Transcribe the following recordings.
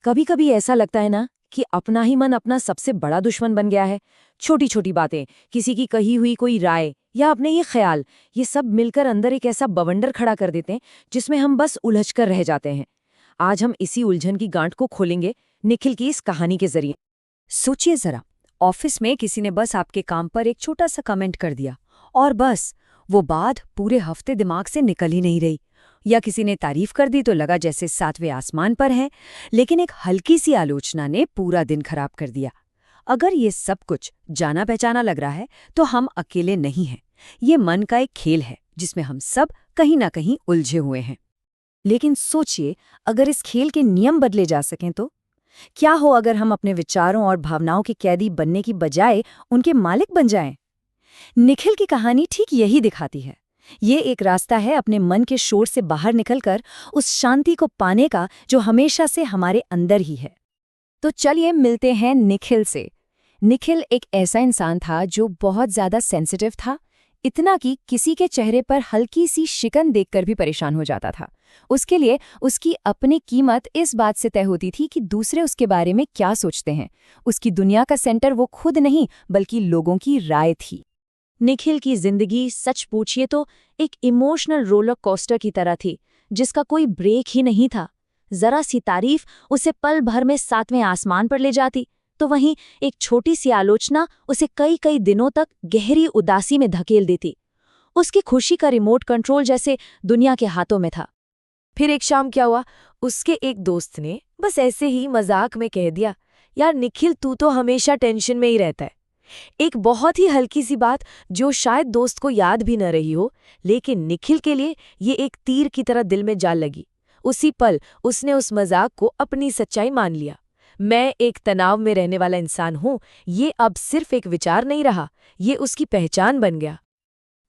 कभी कभी ऐसा लगता है ना कि अपना ही मन अपना सबसे बड़ा दुश्मन बन गया है। छोटी छोटी बातें, किसी की कही हुई कोई राय या अपने ये ख्याल, ये सब मिलकर अंदर एक ऐसा बवंडर खड़ा कर देते हैं जिसमें हम बस उलझ कर रह जाते हैं। आज हम इसी उलझन की गांठ को खोलेंगे निखिल की इस कहानी के जरिए। सोचिए जरा, ऑफिस में किसी ने बस आपके काम पर एक छोटा सा कमेंट कर दिया और बस वो बात पूरे हफ्ते दिमाग से निकल ही नहीं रही। या किसी ने तारीफ कर दी तो लगा जैसे सातवें आसमान पर है, लेकिन एक हल्की सी आलोचना ने पूरा दिन खराब कर दिया। अगर ये सब कुछ जाना पहचाना लग रहा है तो हम अकेले नहीं हैं। ये मन का एक खेल है जिसमें हम सब कहीं ना कहीं उलझे हुए हैं। लेकिन सोचिए, अगर इस खेल के नियम बदले जा सकें तो क्या हो अगर हम अपने विचारों और भावनाओं के कैदी बनने की बजाय उनके मालिक बन जाएं? निखिल की कहानी ठीक यही दिखाती है। ये एक रास्ता है अपने मन के शोर से बाहर निकलकर उस शांति को पाने का जो हमेशा से हमारे अंदर ही है। तो चलिए मिलते हैं निखिल से। निखिल एक ऐसा इंसान था जो बहुत ज्यादा सेंसिटिव था, इतना कि किसी के चेहरे पर हल्की सी शिकन देखकर भी परेशान हो जाता था। उसके लिए उसकी अपनी कीमत इस बात से तय होती थी कि दूसरे उसके बारे में क्या सोचते हैं। उसकी दुनिया का सेंटर वो खुद नहीं बल्कि लोगों की राय थी। निखिल की जिंदगी सच पूछिए तो एक इमोशनल रोलर कोस्टर की तरह थी जिसका कोई ब्रेक ही नहीं था। जरा सी तारीफ उसे पल भर में सातवें आसमान पर ले जाती, तो वहीं एक छोटी सी आलोचना उसे कई कई दिनों तक गहरी उदासी में धकेल देती। उसकी खुशी का रिमोट कंट्रोल जैसे दुनिया के हाथों में था। फिर एक शाम क्या हुआ, उसके एक दोस्त ने बस ऐसे ही मजाक में कह दिया, यार निखिल तू तो हमेशा टेंशन में ही रहता है। एक बहुत ही हल्की सी बात जो शायद दोस्त को याद भी न रही हो, लेकिन निखिल के लिए ये एक तीर की तरह दिल में जा लगी। उसी पल उसने उस मजाक को अपनी सच्चाई मान लिया। मैं एक तनाव में रहने वाला इंसान हूं, ये अब सिर्फ एक विचार नहीं रहा, ये उसकी पहचान बन गया।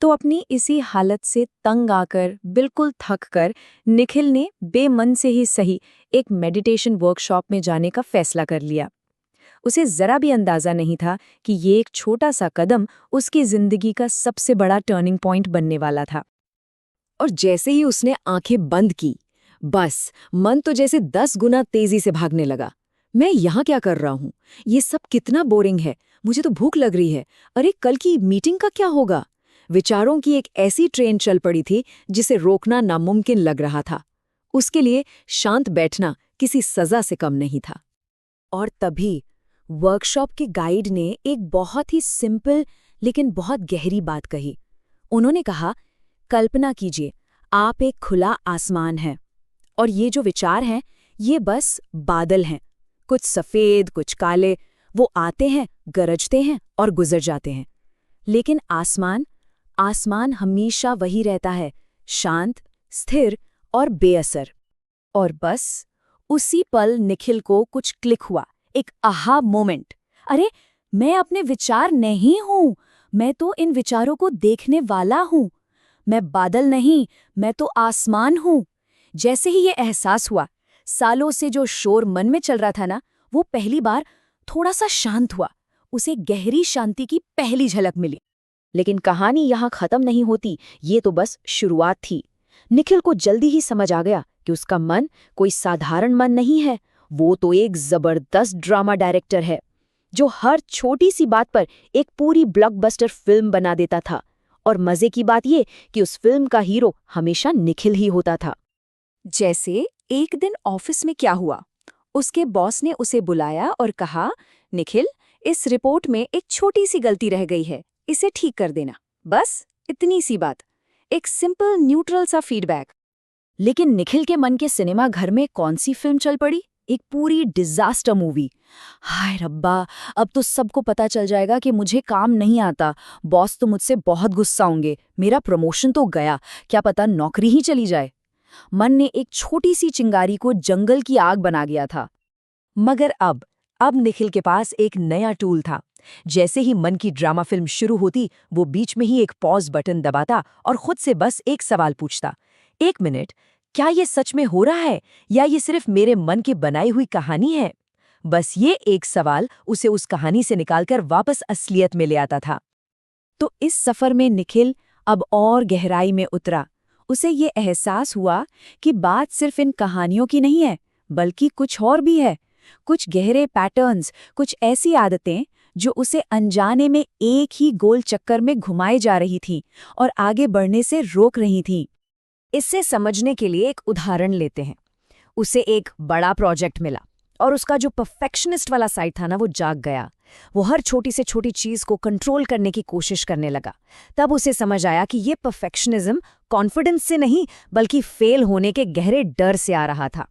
तो अपनी इसी हालत से तंग आकर, बिल्कुल थक कर, निखिल ने बेमन से ही सही एक मेडिटेशन वर्कशॉप में जाने का फैसला कर लिया। उसे जरा भी अंदाजा नहीं था कि ये एक छोटा सा कदम उसकी जिंदगी का सबसे बड़ा टर्निंग पॉइंट बनने वाला था। और जैसे ही उसने आंखें बंद की, बस मन तो जैसे 10 गुना तेजी से भागने लगा। मैं यहाँ क्या कर रहा हूँ? ये सब कितना बोरिंग है। मुझे तो भूख लग रही है। अरे कल की मीटिंग का क्या होगा? विचारों की एक ऐसी ट्रेन चल पड़ी थी जिसे रोकना नामुमकिन लग रहा था। उसके लिए शांत बैठना किसी सजा से कम नहीं था। और तभी वर्कशॉप के गाइड ने एक बहुत ही सिंपल लेकिन बहुत गहरी बात कही। उन्होंने कहा, कल्पना कीजिए आप एक खुला आसमान हैं और ये जो विचार हैं ये बस बादल हैं, कुछ सफ़ेद कुछ काले। वो आते हैं, गरजते हैं और गुजर जाते हैं। लेकिन आसमान हमेशा वही रहता है, शांत, स्थिर और बेअसर। और बस उसी पल निखिल को कुछ क्लिक हुआ, एक आहा मोमेंट। अरे मैं अपने विचार नहीं हूं, मैं तो इन विचारों को देखने वाला हूं। मैं बादल नहीं, मैं तो आसमान हूं। जैसे ही ये एहसास हुआ, सालों से जो शोर मन में चल रहा था ना, वो पहली बार थोड़ा सा शांत हुआ। उसे गहरी शांति की पहली झलक मिली। लेकिन कहानी यहाँ खत्म नहीं होती, ये तो बस शुरुआत थी। निखिल को जल्दी ही समझ आ गया कि उसका मन कोई साधारण मन नहीं है, वो तो एक जबरदस्त ड्रामा डायरेक्टर है जो हर छोटी सी बात पर एक पूरी ब्लॉकबस्टर फिल्म बना देता था। और मजे की बात ये कि उस फिल्म का हीरो हमेशा निखिल ही होता था। जैसे एक दिन ऑफिस में क्या हुआ, उसके बॉस ने उसे बुलाया और कहा, निखिल इस रिपोर्ट में एक छोटी सी गलती रह गई है, इसे ठीक कर देना। बस इतनी सी बात, एक सिंपल न्यूट्रल सा फीडबैक। लेकिन निखिल के मन के सिनेमा घर में कौन सी फिल्म चल पड़ी? एक पूरी डिजास्टर मूवी। हाय रब्बा, अब तो सबको पता चल जाएगा कि मुझे काम नहीं आता। बॉस तो मुझसे बहुत गुस्सा होंगे, मेरा प्रमोशन तो गया, क्या पता नौकरी ही चली जाए। मन ने एक छोटी सी चिंगारी को जंगल की आग बना गया था। मगर अब निखिल के पास एक नया टूल था। जैसे ही मन की ड्रामा फिल्म शुरू होती, वो बीच में ही एक पॉज बटन दबाता और खुद से बस एक सवाल पूछता, एक मिनट, क्या ये सच में हो रहा है या ये सिर्फ मेरे मन की बनाई हुई कहानी है? बस ये एक सवाल उसे उस कहानी से निकालकर वापस असलियत में ले आता था। तो इस सफर में निखिल अब और गहराई में उतरा। उसे ये एहसास हुआ कि बात सिर्फ इन कहानियों की नहीं है, बल्कि कुछ और भी है, कुछ गहरे पैटर्न्स, कुछ ऐसी आदतें जो उसे अनजाने में एक ही गोल चक्कर में घुमाई जा रही थीं और आगे बढ़ने से रोक रही थीं। इससे समझने के लिए एक उदाहरण लेते हैं। उसे एक बड़ा प्रोजेक्ट मिला और उसका जो परफेक्शनिस्ट वाला साइड था ना, वो जाग गया। वो हर छोटी से छोटी चीज को कंट्रोल करने की कोशिश करने लगा। तब उसे समझ आया कि ये परफेक्शनिज्म कॉन्फिडेंस से नहीं बल्कि फेल होने के गहरे डर से आ रहा था।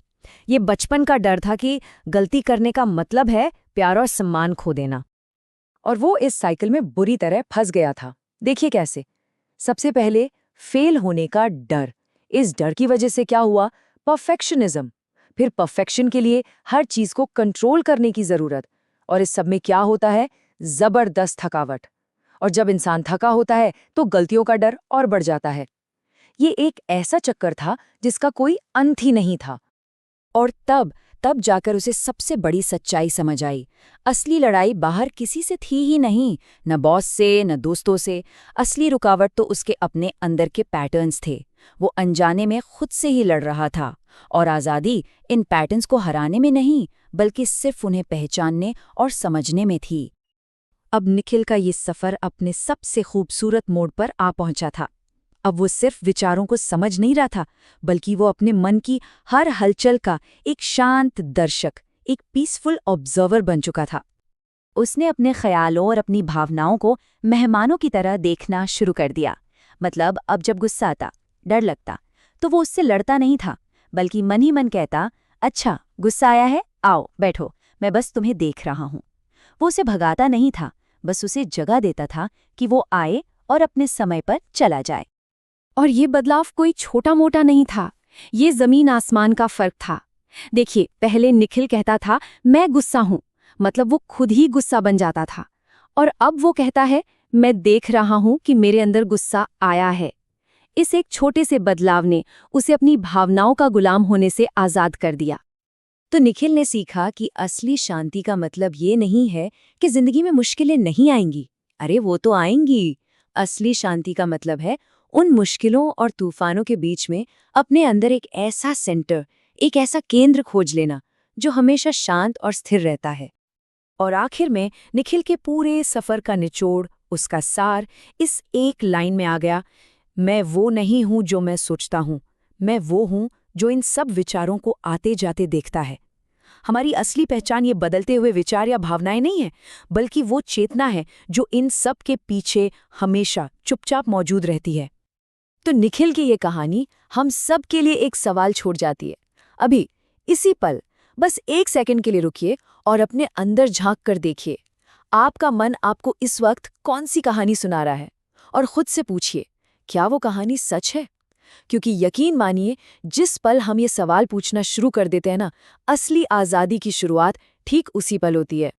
ये बचपन का डर था कि गलती करने का मतलब है प्यार और सम्मान खो देना। और वो इस साइकिल में बुरी तरह फंस गया था। देखिए कैसे। सबसे पहले फेल होने का डर। इस डर की वजह से क्या हुआ? परफेक्शनिज्म। फिर परफेक्शन के लिए हर चीज को कंट्रोल करने की जरूरत। और इस सब में क्या होता है? जबरदस्त थकावट। और जब इंसान थका होता है तो गलतियों का डर और बढ़ जाता है। ये एक ऐसा चक्कर था जिसका कोई अंत ही नहीं था। और तब जाकर उसे सबसे बड़ी सच्चाई समझ आई। असली लड़ाई बाहर किसी से थी ही नहीं, न बॉस से, न दोस्तों से। असली रुकावट तो उसके अपने अंदर के पैटर्न्स थे। वो अनजाने में खुद से ही लड़ रहा था। और आज़ादी इन पैटर्न्स को हराने में नहीं, बल्कि सिर्फ उन्हें पहचानने और समझने में थी। अब निखिल का ये सफ़र अपने सबसे खूबसूरत मोड़ पर आ पहुंचा था। अब वो सिर्फ विचारों को समझ नहीं रहा था, बल्कि वो अपने मन की हर हलचल का एक शांत दर्शक, एक पीसफुल ऑब्जर्वर बन चुका था। उसने अपने ख्यालों और अपनी भावनाओं को मेहमानों की तरह देखना शुरू कर दिया। मतलब अब जब गुस्सा आता, डर लगता, तो वो उससे लड़ता नहीं था, बल्कि मन ही मन कहता, अच्छा गुस्सा आया है, आओ बैठो, मैं बस तुम्हें देख रहा हूँ। वो उसे भगाता नहीं था, बस उसे जगह देता था कि वो आए और अपने समय पर चला जाए। और ये बदलाव कोई छोटा मोटा नहीं था, ये जमीन आसमान का फर्क था। देखिए, पहले निखिल कहता था मैं गुस्सा हूं, मतलब वो खुद ही गुस्सा बन जाता था। और अब वो कहता है मैं देख रहा हूं कि मेरे अंदर गुस्सा आया है। इस एक छोटे से बदलाव ने उसे अपनी भावनाओं का गुलाम होने से आज़ाद कर दिया। तो निखिल ने सीखा कि असली शांति का मतलब ये नहीं है कि जिंदगी में मुश्किलें नहीं आएंगी। अरे वो तो आएंगी। असली शांति का मतलब है उन मुश्किलों और तूफानों के बीच में अपने अंदर एक ऐसा सेंटर, एक ऐसा केंद्र खोज लेना जो हमेशा शांत और स्थिर रहता है। और आखिर में निखिल के पूरे सफर का निचोड़, उसका सार इस एक लाइन में आ गया, मैं वो नहीं हूं जो मैं सोचता हूं, मैं वो हूं जो इन सब विचारों को आते जाते देखता है। हमारी असली पहचान ये बदलते हुए विचार या भावनाएं नहीं है, बल्कि वो चेतना है जो इन सब के पीछे हमेशा चुपचाप मौजूद रहती है। तो निखिल की ये कहानी हम सब के लिए एक सवाल छोड़ जाती है। अभी इसी पल बस एक सेकंड के लिए रुकिए और अपने अंदर झांक कर देखिए, आपका मन आपको इस वक्त कौन सी कहानी सुना रहा है, और खुद से पूछिए क्या वो कहानी सच है। क्योंकि यकीन मानिए, जिस पल हम ये सवाल पूछना शुरू कर देते हैं ना, असली आज़ादी की शुरुआत ठीक उसी पल होती है।